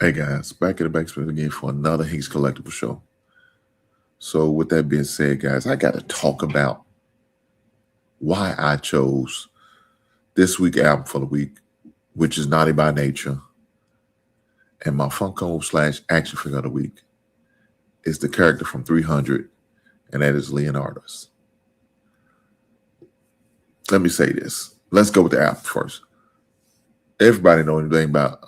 Hey guys, back in the backspace again for another Hink's Collectible show. So with that being said, guys, I got to talk about why I chose this week album for the week, which is Naughty by Nature, and my Funko / action figure of the week is the character from 300, and that is Leonidas. Let me say this. Let's go with the album first. Everybody know anything about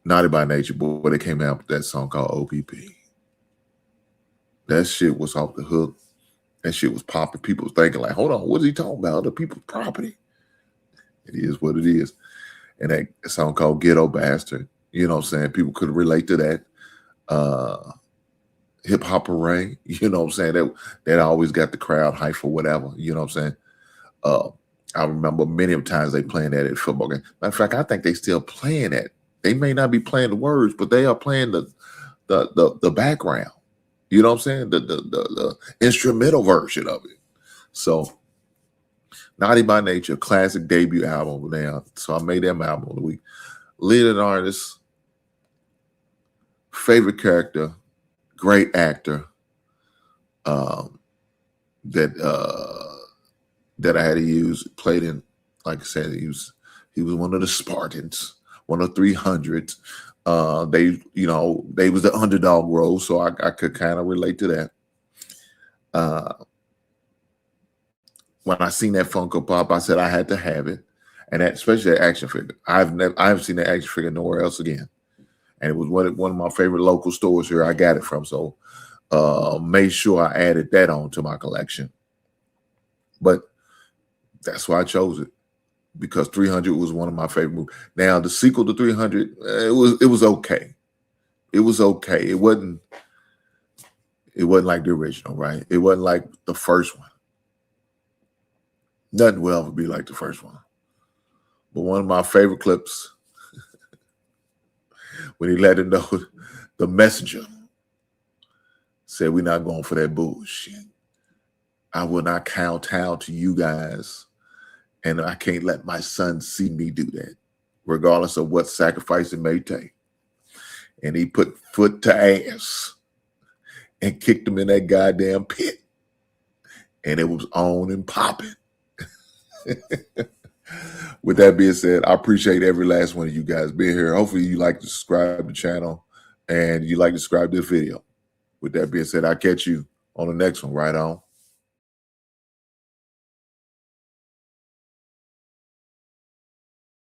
Naughty by Nature, but it came out with that song called O.P.P. That shit was off the hook. That shit was popping. People was thinking like, hold on, what is he talking about? Other people's property. It is what it is. And that song called Ghetto Bastard, you know what I'm saying? People could relate to that. Hip Hop Array, you know what I'm saying? That always got the crowd hype for whatever, you know what I'm saying? I remember many of times they playing that at football games. Matter of fact, I think they still playing that. They may not be playing the words, but they are playing the background. You know what I'm saying? The instrumental version of it. So Naughty by Nature, classic debut album now. So I made them album of the week. Leonidas, favorite character, great actor. That I had to use, played in, like I said, he was one of the Spartans, one of 300s. They was the underdog role, so I could kind of relate to that. When I seen that Funko Pop, I said I had to have it, and that, especially that action figure. I haven't seen that action figure nowhere else again, and it was one of my favorite local stores here. I got it from, so made sure I added that on to my collection. But that's why I chose it, because 300 was one of my favorite movies. Now the sequel to 300, it was okay. It was okay. It wasn't like the original, right? It wasn't like the first one. Nothing will ever be like the first one. But one of my favorite clips, when he let him know the messenger said, "We're not going for that bullshit. I will not kowtow to you guys, and I can't let my son see me do that, regardless of what sacrifice it may take." And he put foot to ass and kicked him in that goddamn pit. And it was on and popping. With that being said, I appreciate every last one of you guys being here. Hopefully you like to subscribe to the channel and you like to subscribe to this video. With that being said, I'll catch you on the next one. Right on.